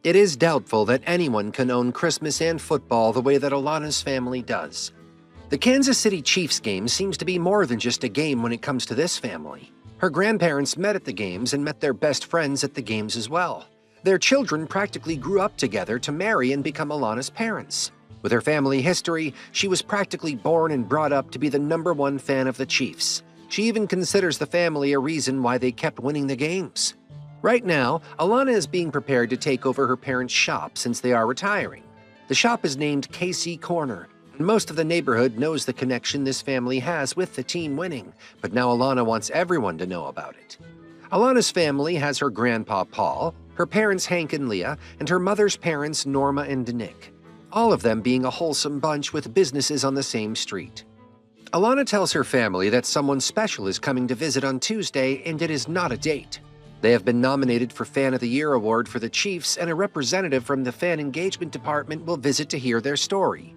It is doubtful that anyone can own Christmas and football the way that Alana's family does. The Kansas City Chiefs game seems to be more than just a game when it comes to this family. Her grandparents met at the games and met their best friends at the games as well. Their children practically grew up together to marry and become Alana's parents. With her family history, she was practically born and brought up to be the #1 fan of the Chiefs. She even considers the family a reason why they kept winning the games. Right now, Alana is being prepared to take over her parents' shop since they are retiring. The shop is named KC Corner, and most of the neighborhood knows the connection this family has with the team winning, but now Alana wants everyone to know about it. Alana's family has her grandpa Paul, her parents Hank and Leah, and her mother's parents Norma and Nick, all of them being a wholesome bunch with businesses on the same street. Alana tells her family that someone special is coming to visit on Tuesday, and it is not a date. They have been nominated for Fan of the Year award for the Chiefs, and a representative from the fan engagement department will visit to hear their story.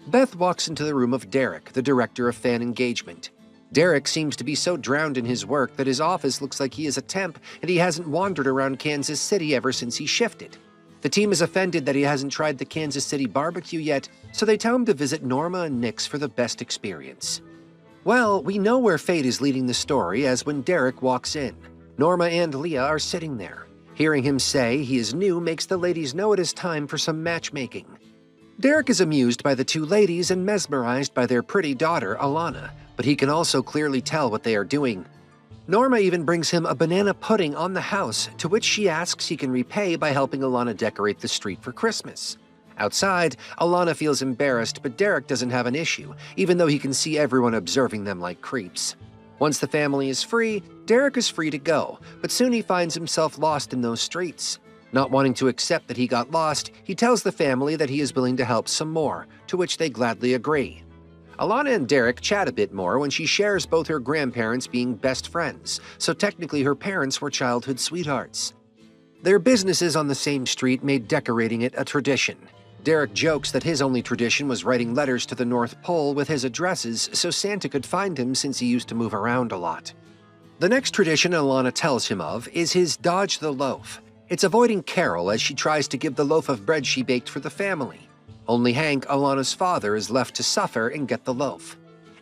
Beth walks into the room of Derek, the director of fan engagement. Derek seems to be so drowned in his work that his office looks like he is a temp and he hasn't wandered around Kansas City ever since he shifted. The team is offended that he hasn't tried the Kansas City barbecue yet, so they tell him to visit Norma and Nick's for the best experience. Well, we know where fate is leading the story as when Derek walks in. Norma and Leah are sitting there. Hearing him say he is new makes the ladies know it is time for some matchmaking. Derek is amused by the two ladies and mesmerized by their pretty daughter, Alana, but he can also clearly tell what they are doing. Norma even brings him a banana pudding on the house, to which she asks he can repay by helping Alana decorate the street for Christmas. Outside, Alana feels embarrassed, but Derek doesn't have an issue, even though he can see everyone observing them like creeps. Once the family is free, Derek is free to go, but soon he finds himself lost in those streets. Not wanting to accept that he got lost, he tells the family that he is willing to help some more, to which they gladly agree. Alana and Derek chat a bit more when she shares both her grandparents being best friends, so technically her parents were childhood sweethearts. Their businesses on the same street made decorating it a tradition. Derek jokes that his only tradition was writing letters to the North Pole with his addresses so Santa could find him since he used to move around a lot. The next tradition Alana tells him of is his Dodge the Loaf. It's avoiding Carol as she tries to give the loaf of bread she baked for the family. Only Hank, Alana's father, is left to suffer and get the loaf.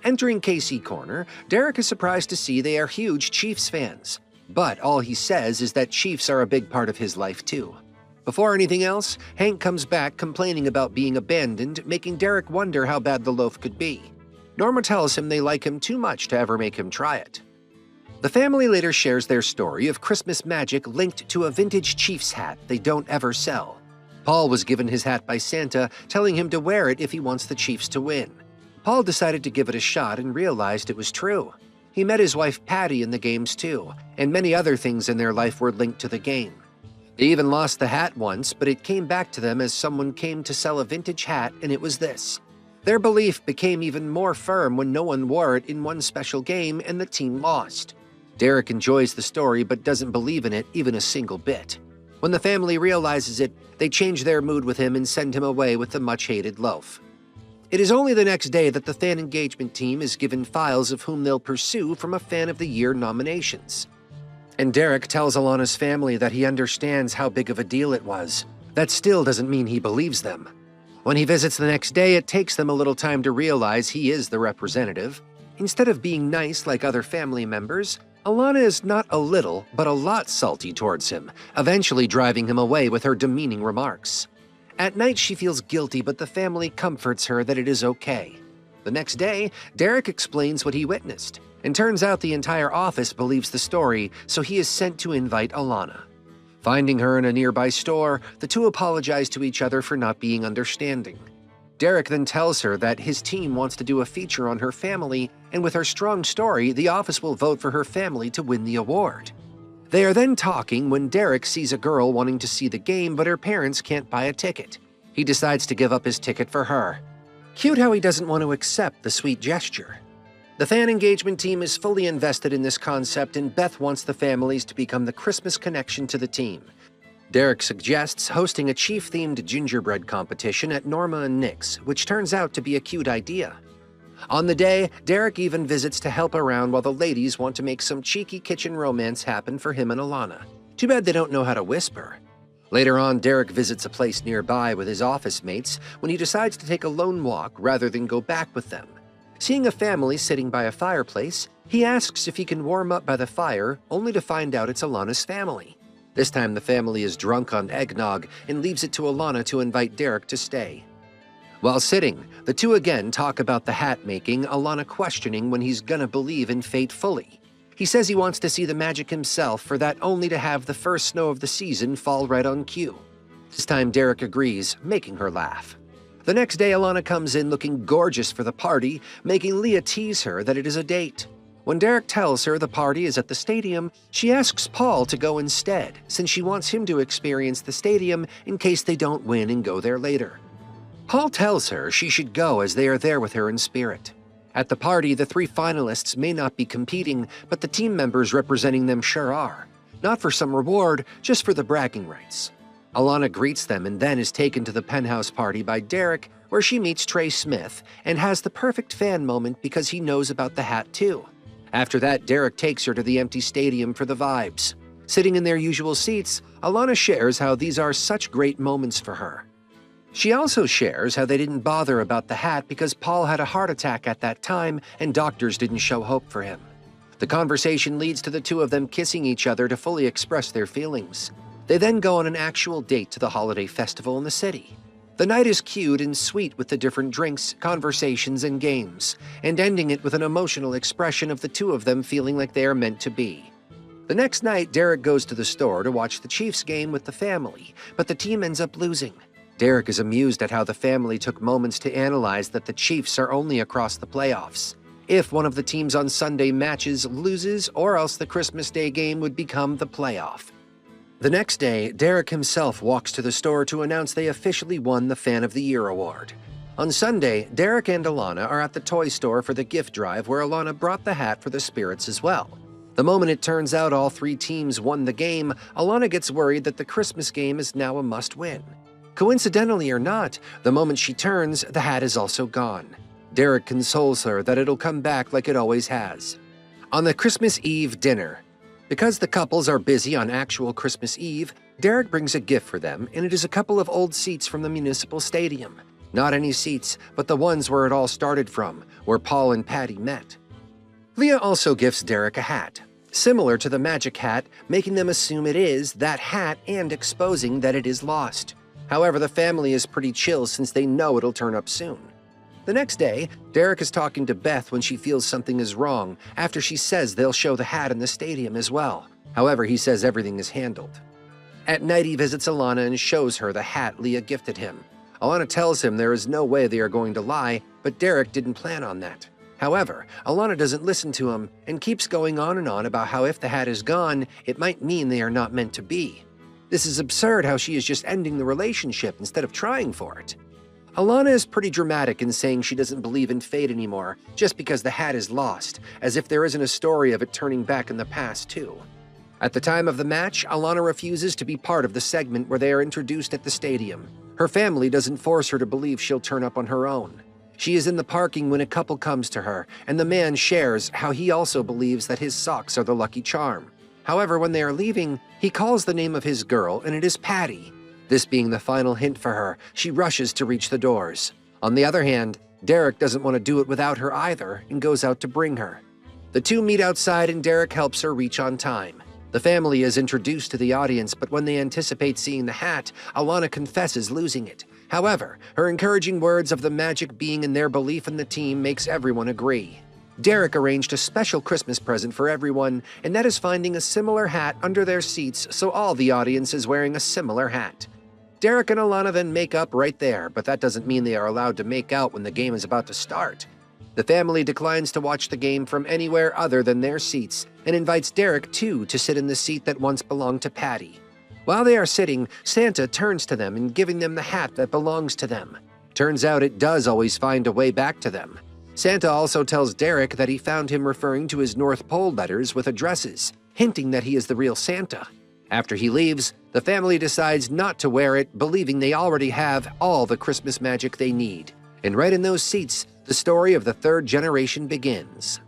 Entering KC Corner, Derek is surprised to see they are huge Chiefs fans. But all he says is that Chiefs are a big part of his life too. Before anything else, Hank comes back complaining about being abandoned, making Derek wonder how bad the loaf could be. Norma tells him they like him too much to ever make him try it. The family later shares their story of Christmas magic linked to a vintage Chiefs hat they don't ever sell. Paul was given his hat by Santa, telling him to wear it if he wants the Chiefs to win. Paul decided to give it a shot and realized it was true. He met his wife Patty in the games too, and many other things in their life were linked to the game. They even lost the hat once, but it came back to them as someone came to sell a vintage hat, and it was this. Their belief became even more firm when no one wore it in one special game and the team lost. Derek enjoys the story but doesn't believe in it even a single bit. When the family realizes it, they change their mood with him and send him away with the much-hated loaf. It is only the next day that the fan engagement team is given files of whom they'll pursue from a Fan of the Year nominations. And Derek tells Alana's family that he understands how big of a deal it was. That still doesn't mean he believes them. When he visits the next day, it takes them a little time to realize he is the representative. Instead of being nice like other family members, Alana is not a little, but a lot salty towards him, eventually driving him away with her demeaning remarks. At night, she feels guilty, but the family comforts her that it is okay. The next day, Derek explains what he witnessed, and turns out the entire office believes the story, so he is sent to invite Alana. Finding her in a nearby store, the two apologize to each other for not being understanding. Derek then tells her that his team wants to do a feature on her family, and with her strong story, the office will vote for her family to win the award. They are then talking when Derek sees a girl wanting to see the game, but her parents can't buy a ticket. He decides to give up his ticket for her. Cute how he doesn't want to accept the sweet gesture. The fan engagement team is fully invested in this concept, and Beth wants the families to become the Christmas connection to the team. Derek suggests hosting a Chief-themed gingerbread competition at Norma and Nick's, which turns out to be a cute idea. On the day, Derek even visits to help around while the ladies want to make some cheeky kitchen romance happen for him and Alana. Too bad they don't know how to whisper. Later on, Derek visits a place nearby with his office mates when he decides to take a lone walk rather than go back with them. Seeing a family sitting by a fireplace, he asks if he can warm up by the fire, only to find out it's Alana's family. This time the family is drunk on eggnog and leaves it to Alana to invite Derek to stay. While sitting, the two again talk about the hat making, Alana questioning when he's gonna believe in fate fully. He says he wants to see the magic himself, for that only to have the first snow of the season fall right on cue. This time Derek agrees, making her laugh. The next day Alana comes in looking gorgeous for the party, making Leah tease her that it is a date. When Derek tells her the party is at the stadium, she asks Paul to go instead, since she wants him to experience the stadium in case they don't win and go there later. Paul tells her she should go as they are there with her in spirit. At the party, the three finalists may not be competing, but the team members representing them sure are. Not for some reward, just for the bragging rights. Alana greets them and then is taken to the penthouse party by Derek, where she meets Trey Smith and has the perfect fan moment because he knows about the hat too. After that, Derek takes her to the empty stadium for the vibes. Sitting in their usual seats, Alana shares how these are such great moments for her. She also shares how they didn't bother about the hat because Paul had a heart attack at that time and doctors didn't show hope for him. The conversation leads to the two of them kissing each other to fully express their feelings. They then go on an actual date to the holiday festival in the city. The night is cute and sweet with the different drinks, conversations, and games, and ending it with an emotional expression of the two of them feeling like they are meant to be. The next night, Derek goes to the store to watch the Chiefs game with the family, but the team ends up losing. Derek is amused at how the family took moments to analyze that the Chiefs are only across the playoffs. If one of the teams on Sunday matches loses, or else the Christmas Day game would become the playoff. The next day, Derek himself walks to the store to announce they officially won the Fan of the Year award. On Sunday, Derek and Alana are at the toy store for the gift drive where Alana brought the hat for the spirits as well. The moment it turns out all three teams won the game, Alana gets worried that the Christmas game is now a must-win. Coincidentally or not, the moment she turns, the hat is also gone. Derek consoles her that it'll come back like it always has. On the Christmas Eve dinner, because the couples are busy on actual Christmas Eve, Derek brings a gift for them, and it is a couple of old seats from the municipal stadium. Not any seats, but the ones where it all started from, where Paul and Patty met. Leah also gifts Derek a hat, similar to the magic hat, making them assume it is that hat and exposing that it is lost. However, the family is pretty chill since they know it'll turn up soon. The next day, Derek is talking to Beth when she feels something is wrong, after she says they'll show the hat in the stadium as well. However, he says everything is handled. At night, he visits Alana and shows her the hat Leah gifted him. Alana tells him there is no way they are going to lie, but Derek didn't plan on that. However, Alana doesn't listen to him and keeps going on and on about how if the hat is gone, it might mean they are not meant to be. This is absurd how she is just ending the relationship instead of trying for it. Alana is pretty dramatic in saying she doesn't believe in fate anymore just because the hat is lost, as if there isn't a story of it turning back in the past too. At the time of the match, Alana refuses to be part of the segment where they are introduced at the stadium. Her family doesn't force her to believe she'll turn up on her own. She is in the parking when a couple comes to her, and the man shares how he also believes that his socks are the lucky charm. However, when they are leaving, he calls the name of his girl, and it is Patty. This being the final hint for her, she rushes to reach the doors. On the other hand, Derek doesn't want to do it without her either and goes out to bring her. The two meet outside and Derek helps her reach on time. The family is introduced to the audience, but when they anticipate seeing the hat, Alana confesses losing it. However, her encouraging words of the magic being in their belief in the team makes everyone agree. Derek arranged a special Christmas present for everyone, and that is finding a similar hat under their seats so all the audience is wearing a similar hat. Derek and Alana then make up right there, but that doesn't mean they are allowed to make out when the game is about to start. The family declines to watch the game from anywhere other than their seats and invites Derek too to sit in the seat that once belonged to Patty. While they are sitting, Santa turns to them and giving them the hat that belongs to them. Turns out it does always find a way back to them. Santa also tells Derek that he found him referring to his North Pole letters with addresses, hinting that he is the real Santa. After he leaves, the family decides not to wear it, believing they already have all the Christmas magic they need. And right in those seats, the story of the third generation begins.